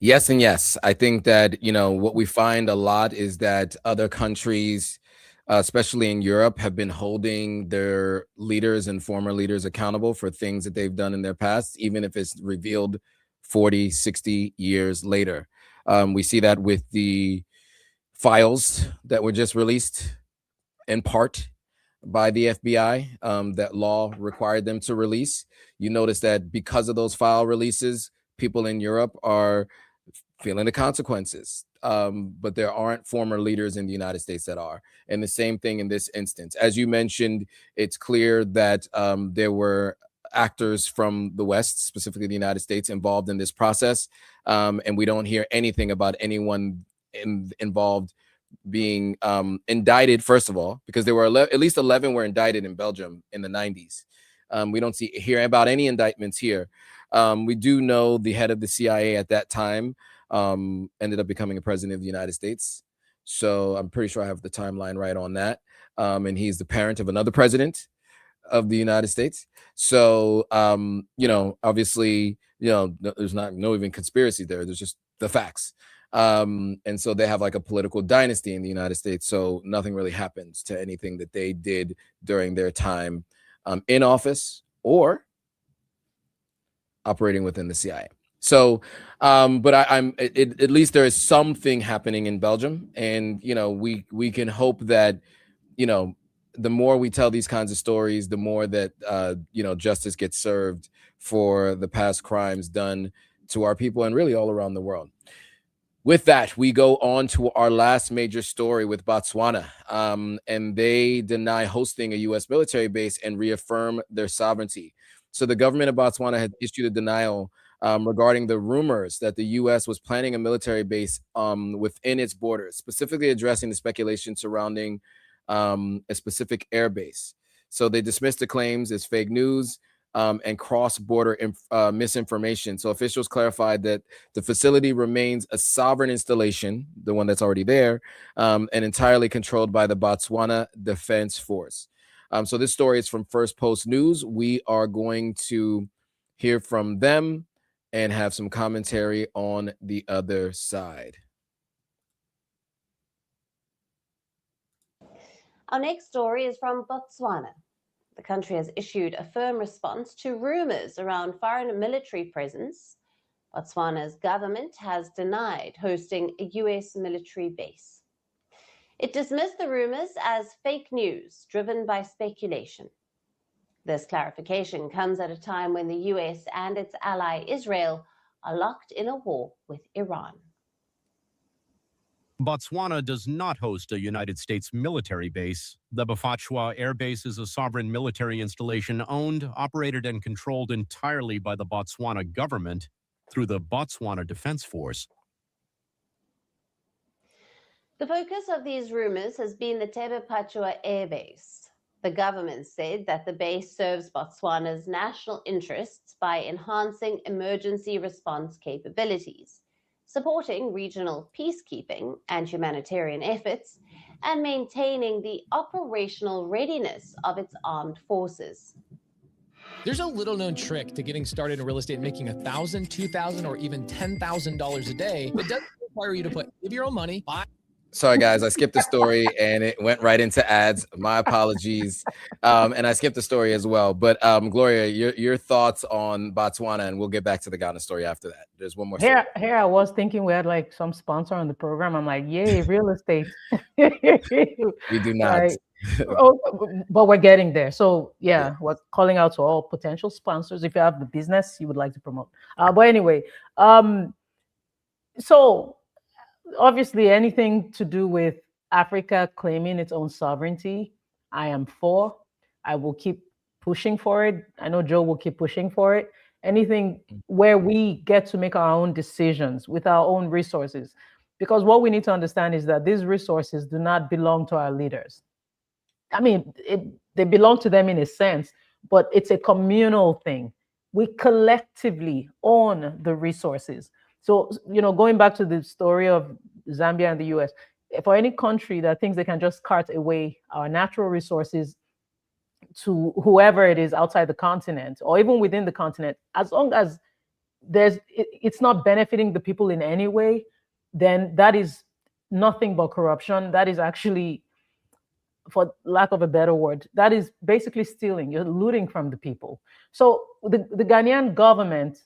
Yes and yes. I think that, what we find a lot is that other countries, especially in Europe, have been holding their leaders and former leaders accountable for things that they've done in their past, even if it's revealed 40, 60 years later. We see that with the files that were just released in part by the FBI, that law required them to release. You notice that because of those file releases, people in Europe are feeling the consequences, but there aren't former leaders in the United States that are. And the same thing in this instance. As you mentioned, it's clear that there were actors from the West, specifically the United States, involved in this process, and we don't hear anything about anyone involved being indicted, first of all, because there were at least 11 were indicted in Belgium in the 90s. We don't hear about any indictments here. We do know the head of the CIA at that time ended up becoming a president of the United States. So I'm pretty sure I have the timeline right on that. And he's the parent of another president of the United States. So, obviously, there's no even conspiracy there. There's just the facts. And so they have like a political dynasty in the United States. So nothing really happens to anything that they did during their time in office or operating within the CIA. So, but at least there is something happening in Belgium, and we can hope that the more we tell these kinds of stories, the more that justice gets served for the past crimes done to our people and really all around the world. With that, we go on to our last major story with Botswana, and they deny hosting a U.S. military base and reaffirm their sovereignty. So the government of Botswana had issued a denial regarding the rumors that the U.S. was planning a military base within its borders, specifically addressing the speculation surrounding a specific air base. So they dismissed the claims as fake news and cross-border misinformation. So officials clarified that the facility remains a sovereign installation, the one that's already there, and entirely controlled by the Botswana Defense Force. So this story is from First Post News. We are going to hear from them and have some commentary on the other side. Our next story is from Botswana. The country has issued a firm response to rumors around foreign military presence. Botswana's government has denied hosting a US military base. It dismissed the rumors as fake news driven by speculation. This clarification comes at a time when the US and its ally Israel are locked in a war with Iran. Botswana does not host a United States military base. The Bafachwa Air Base is a sovereign military installation owned, operated, and controlled entirely by the Botswana government through the Botswana Defense Force. The focus of these rumors has been the Tebe-Pachwa Air Base. The government said that the base serves Botswana's national interests by enhancing emergency response capabilities, supporting regional peacekeeping and humanitarian efforts, and maintaining the operational readiness of its armed forces. There's a little known trick to getting started in real estate, making $1,000, $2,000, or even $10,000 a day. It doesn't require you to give your own money. Sorry, guys, I skipped the story and it went right into ads. My apologies. And I skipped the story as well. But Gloria, your thoughts on Botswana, and we'll get back to the Ghana story after that. There's one more story. Here I was thinking we had like some sponsor on the program. I'm like, yay, real estate. We do not. Right. But we're getting there. So yeah, we're calling out to all potential sponsors if you have the business you would like to promote. But anyway, so obviously anything to do with Africa claiming its own sovereignty, I am for. I will keep pushing for it. I know Joe will keep pushing for it. Anything where we get to make our own decisions with our own resources. Because what we need to understand is that these resources do not belong to our leaders. I mean, they belong to them in a sense, but it's a communal thing. We collectively own the resources. So, you know, going back to the story of Zambia and the US, for any country that thinks they can just cart away our natural resources to whoever it is outside the continent or even within the continent, as long as it's not benefiting the people in any way, then that is nothing but corruption. That is actually, for lack of a better word, that is basically stealing. You're looting from the people. So the Ghanaian government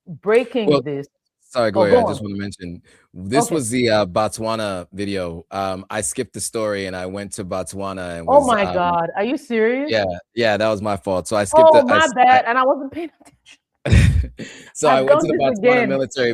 breaking this. Sorry, Gloria, I just want to mention, this was the Botswana video. I skipped the story and I went to Botswana. And oh my God, are you serious? Yeah, that was my fault. So I skipped my bad, and I wasn't paying attention. So I went to the Botswana military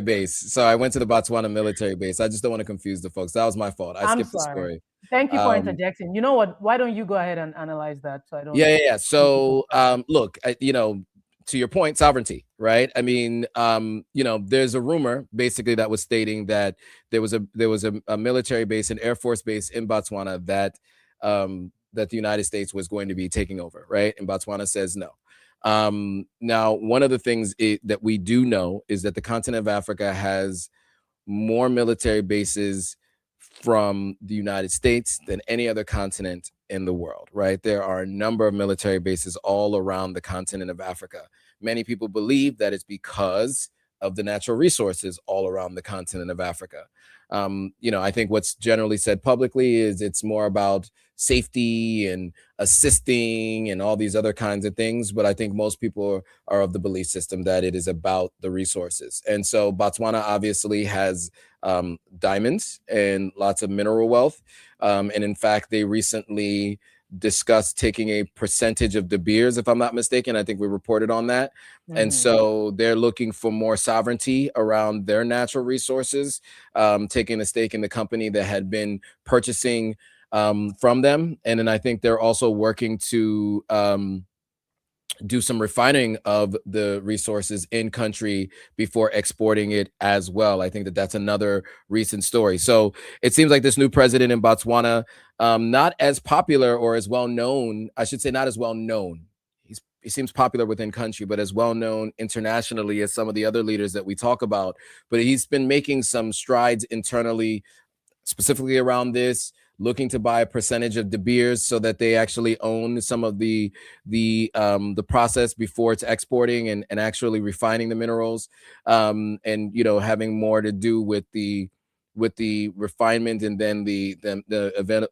base. I just don't want to confuse the folks. That was my fault. I skipped the story. Thank you for interjecting. You know what? Why don't you go ahead and analyze that? So I don't. Yeah. So, look, you know, to your point, sovereignty, right? I mean, you know, there's a rumor basically that was stating that there was a military base, an Air Force base in Botswana that that the United States was going to be taking over, right? And Botswana says no. Now, one of the things that we do know is that the continent of Africa has more military bases from the United States than any other continent in the world, right? There are a number of military bases all around the continent of Africa. Many people believe that it's because of the natural resources all around the continent of Africa. You know, I think what's generally said publicly is it's more about safety and assisting and all these other kinds of things. But I think most people are of the belief system that it is about the resources. And so Botswana obviously has diamonds and lots of mineral wealth. And in fact, they recently discussed taking a percentage of De Beers, if I'm not mistaken. I think we reported on that. And so they're looking for more sovereignty around their natural resources, taking a stake in the company that had been purchasing from them. And then I think they're also working to do some refining of the resources in country before exporting it as well. I think that that's another recent story. So it seems like this new president in Botswana, not as popular or as well known, I should say not as well known. He seems popular within country, but as well known internationally as some of the other leaders that we talk about. But he's been making some strides internally, specifically around this, looking to buy a percentage of De Beers so that they actually own some of the process before it's exporting and actually refining the minerals, and you know, having more to do with the refinement and then the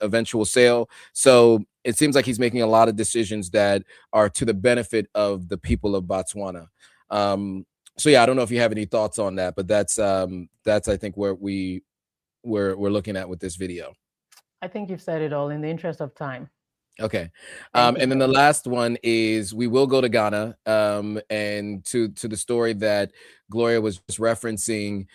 eventual sale. So it seems like he's making a lot of decisions that are to the benefit of the people of Botswana. So yeah, I don't know if you have any thoughts on that, but that's I think where we're looking at with this video. I think you've said it all in the interest of time. Okay. And then the last one is we will go to Ghana, and to the story that Gloria was just referencing.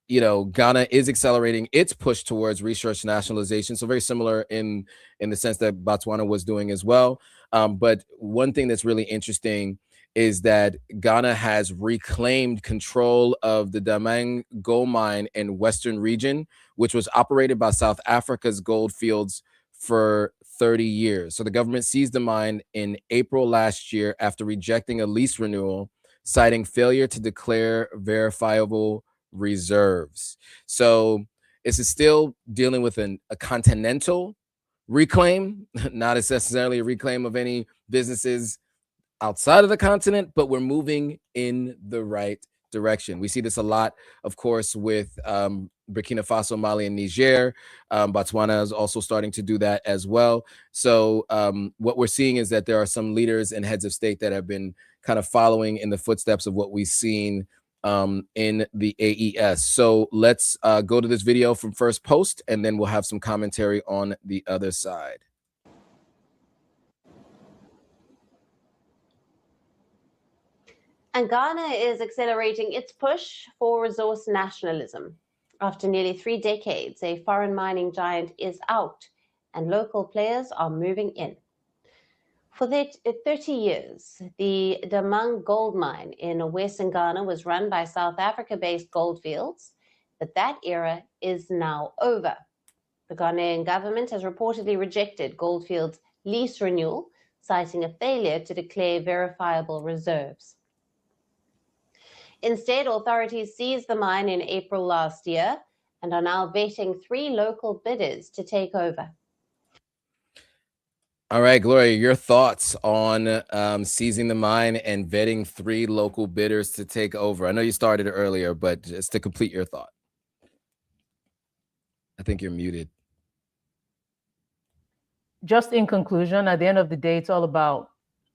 You know, Ghana is accelerating its push towards resource nationalization. So very similar in the sense that Botswana was doing as well. But one thing that's really interesting is that Ghana has reclaimed control of the Damang gold mine in Western region, which was operated by South Africa's gold fields for 30 years. So the government seized the mine in April last year after rejecting a lease renewal, citing failure to declare verifiable reserves. So this is still dealing with a continental reclaim, not necessarily a reclaim of any businesses outside of the continent, but we're moving in the right direction. We see this a lot, of course, with Burkina Faso, Mali, and Niger. Botswana is also starting to do that as well. So what we're seeing is that there are some leaders and heads of state that have been kind of following in the footsteps of what we've seen in the AES. So let's go to this video from First Post, and then we'll have some commentary on the other side. And Ghana is accelerating its push for resource nationalism. After nearly 3 decades, a foreign mining giant is out and local players are moving in. For 30 years, the Damang gold mine in western Ghana was run by South Africa-based Goldfields, but that era is now over. The Ghanaian government has reportedly rejected Goldfields' lease renewal, citing a failure to declare verifiable reserves. Instead, authorities seized the mine in April last year and are now vetting 3 local bidders to take over. All right, Gloria, your thoughts on seizing the mine and vetting 3 local bidders to take over. I know you started earlier, but just to complete your thought. I think you're muted. Just in conclusion, at the end of the day, it's all about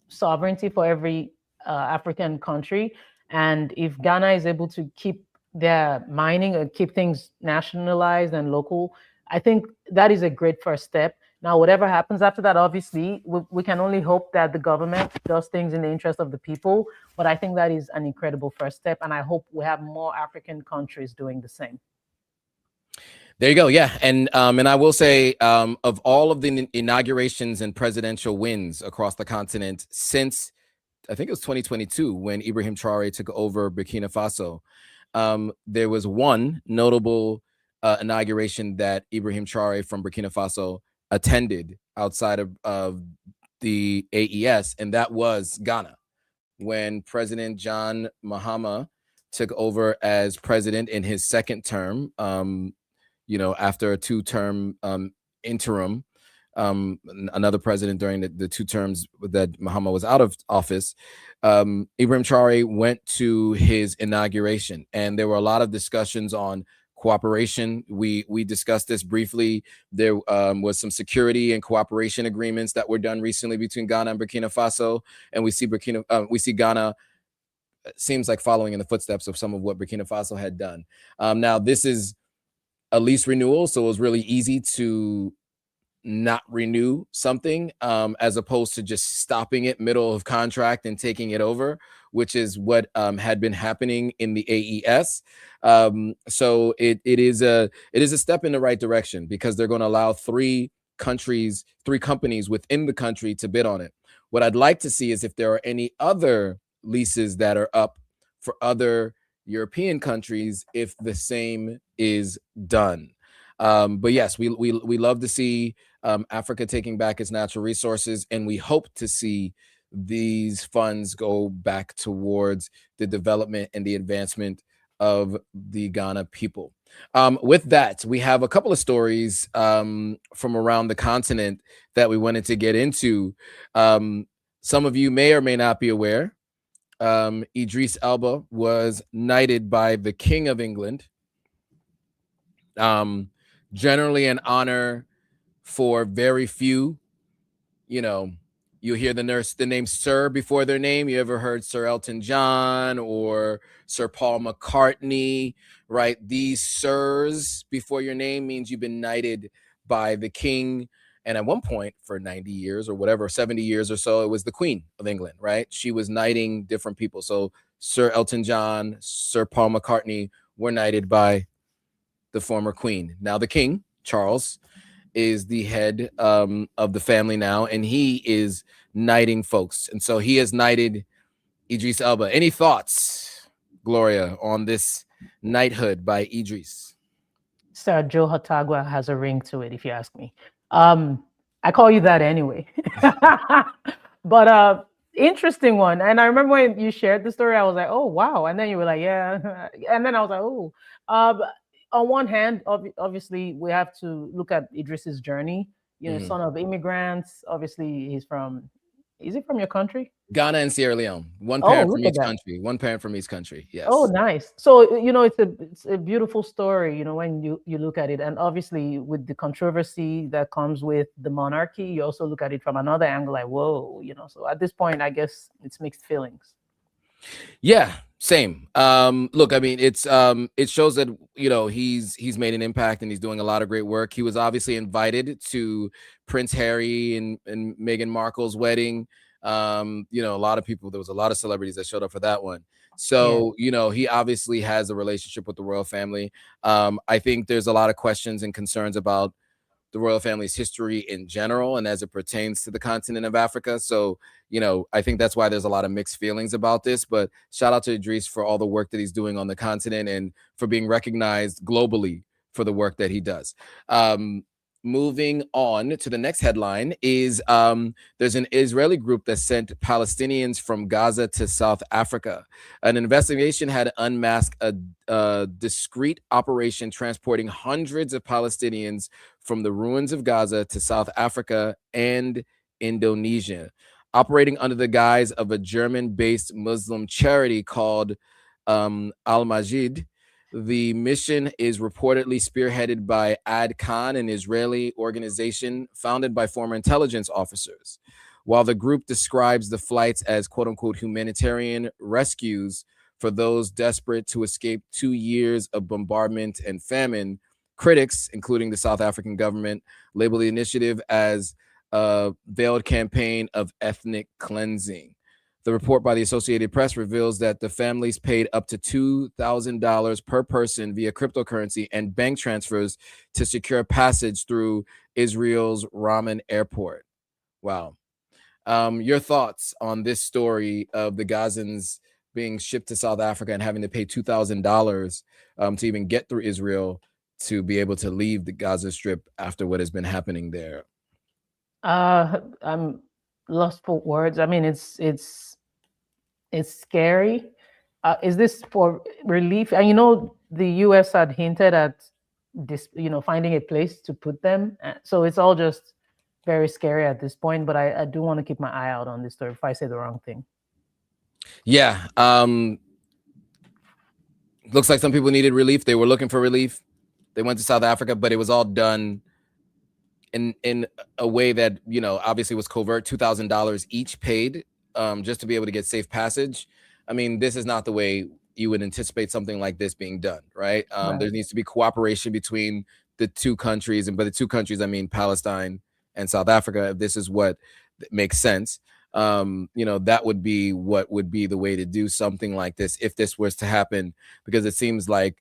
sovereignty for every African country. And if Ghana is able to keep their mining and keep things nationalized and local, I think that is a great first step. Now, whatever happens after that, obviously, we can only hope that the government does things in the interest of the people. But I think that is an incredible first step. And I hope we have more African countries doing the same. There you go. Yeah. And I will say of all of the inaugurations and presidential wins across the continent since I think it was 2022 when Ibrahim Traore took over Burkina Faso. There was one notable inauguration that Ibrahim Traore from Burkina Faso attended outside of the AES, and that was Ghana, when President John Mahama took over as president in his second term, you know, after a 2-term interim. Another president during the 2 terms that Mahama was out of office, Ibrahim Traore went to his inauguration, and there were a lot of discussions on cooperation. We discussed this briefly. There was some security and cooperation agreements that were done recently between Ghana and Burkina Faso, and we see Ghana seems like following in the footsteps of some of what Burkina Faso had done. Now this is a lease renewal, so it was really easy to not renew something as opposed to just stopping it middle of contract and taking it over, which is what had been happening in the AES. So it is a step in the right direction because they're going to allow 3 companies within the country to bid on it. What I'd like to see is if there are any other leases that are up for other European countries, if the same is done. But yes, we love to see Africa taking back its natural resources, and we hope to see these funds go back towards the development and the advancement of the Ghana people. With that, we have a couple of stories from around the continent that we wanted to get into. Some of you may or may not be aware, Idris Elba was knighted by the King of England. Generally an honor for very few you know, you hear the name Sir before their name. You ever heard Sir Elton John or Sir Paul McCartney, right? These sirs before your name means you've been knighted by the king. And at one point for 90 years or whatever, 70 years or so, it was the Queen of England, right? She was knighting different people. So Sir Elton John, Sir Paul McCartney were knighted by the former Queen. Now the King, Charles, is the head of the family now, and he is knighting folks. And so he has knighted Idris Elba. Any thoughts, Gloria, on this knighthood by Idris? Sir Joe Hotagwa has a ring to it, if you ask me. I call you that anyway. But interesting one. And I remember when you shared the story, I was like, oh, wow. And then you were like, yeah. And then I was like, oh. On one hand, obviously, we have to look at Idris's journey. You know, son of immigrants. Obviously, he's from, is he from your country? Ghana and Sierra Leone. One parent from each country. One parent from each country. Yes. Oh, nice. So, you know, it's a beautiful story, you know, when you look at it. And obviously, with the controversy that comes with the monarchy, you also look at it from another angle, like, whoa, you know. So at this point, I guess it's mixed feelings. Yeah, same. Look, I mean, it shows that, you know, he's made an impact and he's doing a lot of great work. He was obviously invited to Prince Harry and Meghan Markle's wedding. You know, a lot of people, there was a lot of celebrities that showed up for that one. So, you know, he obviously has a relationship with the royal family. I think there's a lot of questions and concerns about the royal family's history in general and as it pertains to the continent of Africa. So, you know, I think that's why there's a lot of mixed feelings about this. But shout out to Idris for all the work that he's doing on the continent and for being recognized globally for the work that he does. Moving on to the next headline is there's an Israeli group that sent Palestinians from Gaza to South Africa. An investigation had unmasked a discreet operation transporting hundreds of Palestinians from the ruins of Gaza to South Africa and Indonesia, operating under the guise of a German-based Muslim charity called Al-Majid. The mission is reportedly spearheaded by Ad Khan, an Israeli organization founded by former intelligence officers. While the group describes the flights as quote-unquote humanitarian rescues for those desperate to escape 2 years of bombardment and famine, critics, including the South African government, label the initiative as a veiled campaign of ethnic cleansing. The report by the Associated Press reveals that the families paid up to $2,000 per person via cryptocurrency and bank transfers to secure passage through Israel's Raman airport. Wow. Your thoughts on this story of the Gazans being shipped to South Africa and having to pay $2,000 to even get through Israel to be able to leave the Gaza Strip after what has been happening there? I'm lost for words. I mean, it's scary. Is this for relief? And you know, the U.S. had hinted at this, you know, finding a place to put them. So it's all just very scary at this point. But I do want to keep my eye out on this story if I say the wrong thing. Yeah. Looks like some people needed relief. They were looking for relief. They went to South Africa, but it was all done in a way that, you know, obviously was covert. $2,000 each paid just to be able to get safe passage. I mean, this is not the way you would anticipate something like this being done, right? There needs to be cooperation between the two countries, and by the two countries, I mean Palestine and South Africa. If this is what makes sense, you know, that would be what would be the way to do something like this if this was to happen, because it seems like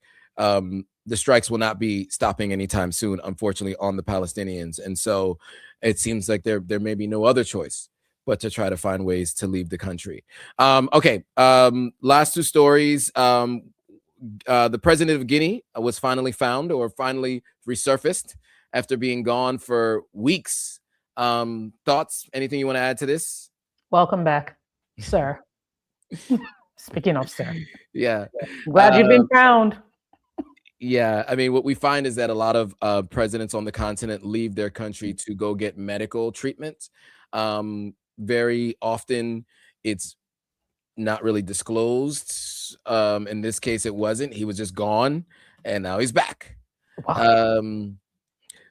the strikes will not be stopping anytime soon, unfortunately, on the Palestinians. And so it seems like there may be no other choice but to try to find ways to leave the country. Okay, last two stories. The president of Guinea was finally found, or finally resurfaced, after being gone for weeks. Thoughts? Anything you want to add to this? Welcome back, sir. Speaking of sir. Yeah. Glad you've been found. Yeah, I mean, what we find is that a lot of presidents on the continent leave their country to go get medical treatment. Very often, it's not really disclosed. In this case, it wasn't. He was just gone, and now he's back. Wow.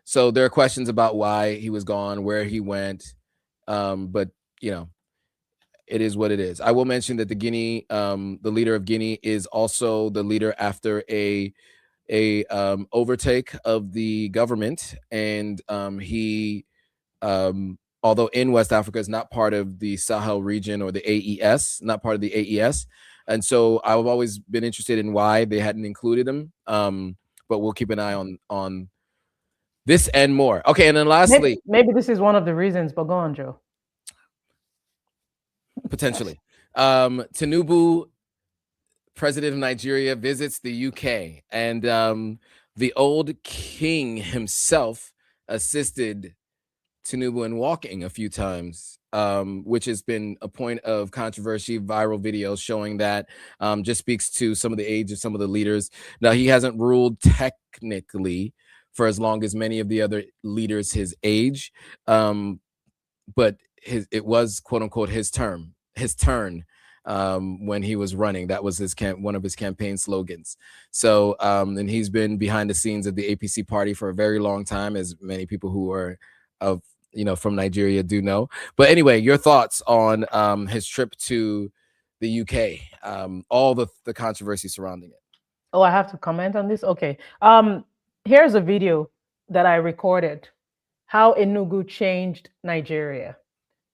So there are questions about why he was gone, where he went. But you know, it is what it is. I will mention that the leader of Guinea is also the leader after a overtake of the government, and he although in West Africa is not part of the Sahel region or the AES, not part of the AES. And so I've always been interested in why they hadn't included him. But we'll keep an eye on this and more. Okay, and then lastly, maybe this is one of the reasons, but go on, Joe. Potentially. Tinubu, president of Nigeria, visits the UK, and the old king himself assisted Tinubu in walking a few times, which has been a point of controversy. Viral videos showing that just speaks to some of the age of some of the leaders. Now, he hasn't ruled technically for as long as many of the other leaders his age, but it was quote unquote his turn when he was running. That was one of his campaign slogans. So and he's been behind the scenes of the APC party for a very long time, as many people who are from Nigeria do know. But anyway, your thoughts on his trip to the UK, all the controversy surrounding it. Oh, I have to comment on this. Okay. Here's a video that I recorded, how Enugu changed Nigeria.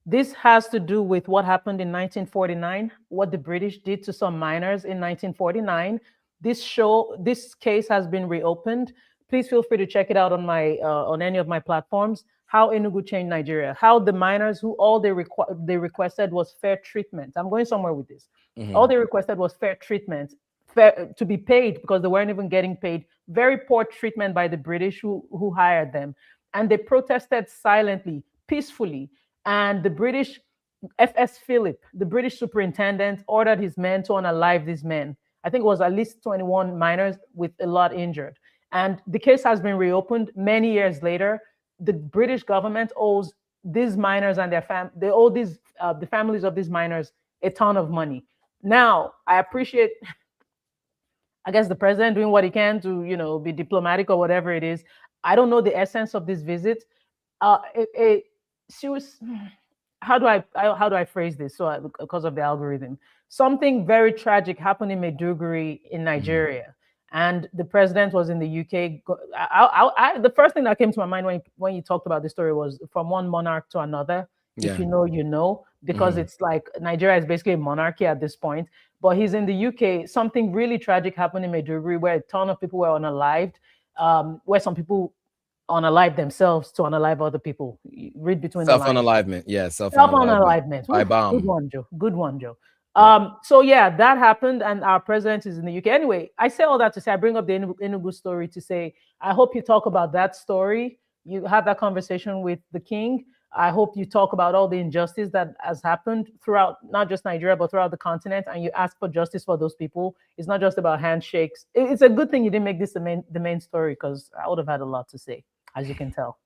This has to do with what happened in 1949, what the British did to some miners in 1949. This case has been reopened. Please feel free to check it out on on any of my platforms. How Enugu changed Nigeria. How the miners, who all they requested was fair treatment. I'm going somewhere with this. Mm-hmm. All they requested was fair treatment, to be paid, because they weren't even getting paid. Very poor treatment by the British who hired them, and they protested silently, peacefully. And the British, F.S. Phillip, the British superintendent, ordered his men to unalive these men. I think it was at least 21 miners with a lot injured. And the case has been reopened many years later. The British government owes these miners and their the families of these miners a ton of money. Now, I appreciate, I guess, the president doing what he can to, be diplomatic or whatever it is. I don't know the essence of this visit. How do I phrase this because of the algorithm? Something very tragic happened in Maiduguri in Nigeria, and the president was in the UK. The first thing that came to my mind when you talked about this story was from one monarch to another. Yeah. If you know, you know, because it's like Nigeria is basically a monarchy at this point. But he's in the UK. Something really tragic happened in Maiduguri where a ton of people were unalived, where some people unalive themselves to unalive other people. Read between the lines. Self-unalivement. Yeah, self-unalivement. By bomb. Good one, Joe. So yeah, that happened, and our president is in the UK. Anyway, I say all that to say, I bring up the Enugu story to say, I hope you talk about that story. You have that conversation with the king. I hope you talk about all the injustice that has happened throughout, not just Nigeria, but throughout the continent, and you ask for justice for those people. It's not just about handshakes. It's a good thing you didn't make this the main story, because I would have had a lot to say, as you can tell.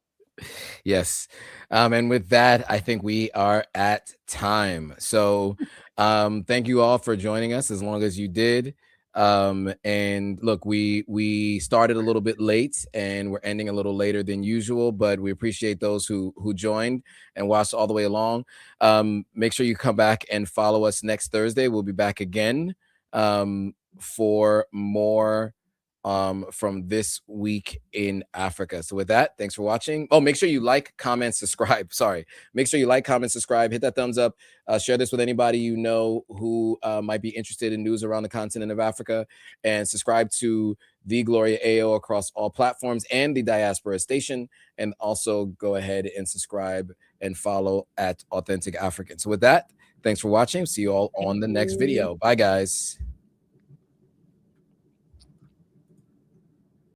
Yes. And with that, I think we are at time. So thank you all for joining us as long as you did. And look, we started a little bit late and we're ending a little later than usual, but we appreciate those who joined and watched all the way along. Make sure you come back and follow us next Thursday. We'll be back again for more from this week in Africa. So with that, thanks for watching. Oh, make sure you like, comment, subscribe. Make sure you like, comment, subscribe, hit that thumbs up, share this with anybody you know who might be interested in news around the continent of Africa, and subscribe to the Gloria Ayo across all platforms and the Diaspora Station, and also go ahead and subscribe and follow at Authentic African. So with that, thanks for watching. See you all on the next video. Bye, guys.